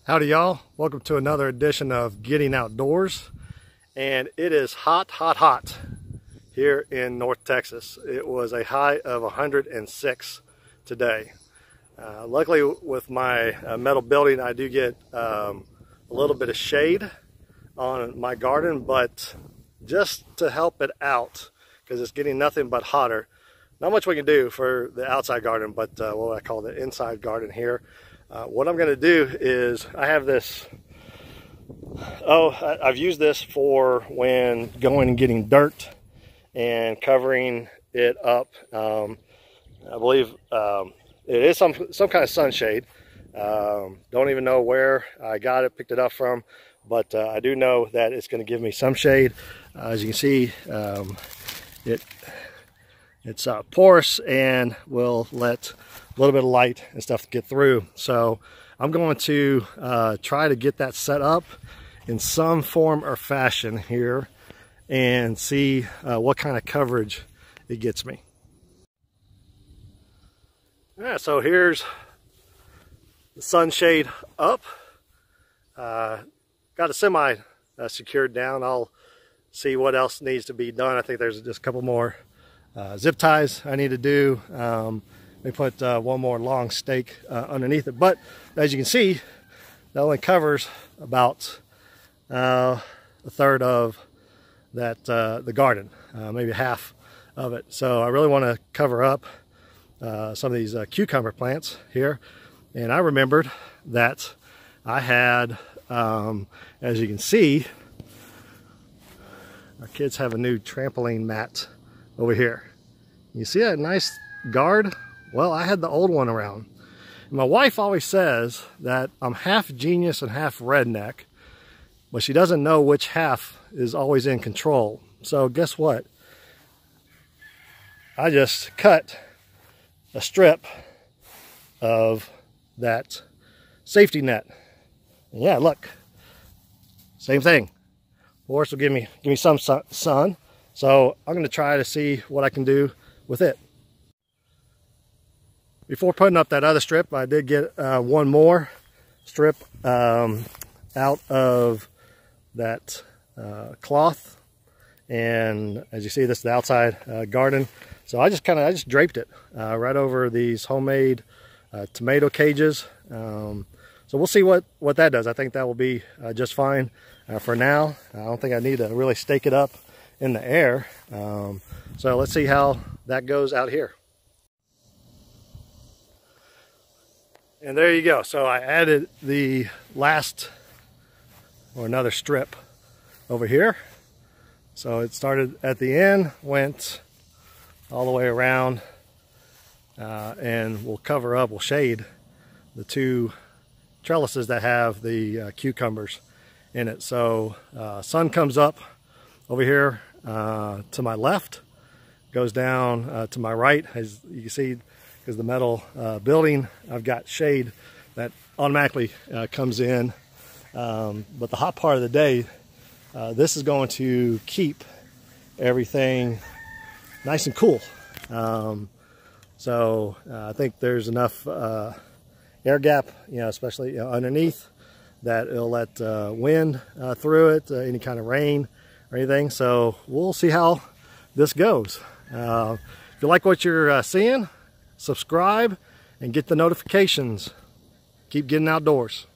Howdy y'all, welcome to another edition of Getting Outdoors. And it is hot, hot, hot here in North Texas. It was a high of 106 today. Luckily with my metal building, I do get a little bit of shade on my garden, but just to help it out, because it's getting nothing but hotter. Not much we can do for the outside garden, but what I call the inside garden here. What I'm going to do is, I have this, I've used this for when going and getting dirt and covering it up. I believe it is some kind of sunshade. Don't even know where I got it, picked it up from, but I do know that it's going to give me some shade. As you can see, it's porous and will let a little bit of light and stuff get through. So I'm going to try to get that set up in some form or fashion here and see what kind of coverage it gets me. Yeah, so here's the sunshade up. Got a semi secured down. I'll see what else needs to be done. I think there's just a couple more zip ties I need to do. We put one more long stake underneath it, but as you can see, that only covers about a third of that the garden, maybe half of it. So I really want to cover up some of these cucumber plants here. And I remembered that I had, as you can see, our kids have a new trampoline mat over here. You see that nice guard? Well, I had the old one around. And my wife always says that I'm half genius and half redneck, but she doesn't know which half is always in control. So guess what? I just cut a strip of that safety net. And yeah, look, same thing. Of course, will give me some sun. So I'm going to try to see what I can do with it. Before putting up that other strip, I did get one more strip out of that cloth. And as you see, this is the outside garden. So I just draped it right over these homemade tomato cages. So we'll see what that does. I think that will be just fine for now. I don't think I need to really stake it up in the air. So let's see how that goes out here. And there you go. So I added the last, or another strip over here. So it started at the end, went all the way around, and we'll cover up, we'll shade the two trellises that have the cucumbers in it. So sun comes up over here to my left, goes down to my right. As you can see, because the metal building, I've got shade that automatically comes in. But the hot part of the day, this is going to keep everything nice and cool. So I think there's enough air gap, especially underneath, that it'll let wind through it, any kind of rain or anything. So we'll see how this goes. If you like what you're seeing, subscribe and get the notifications. Keep getting outdoors.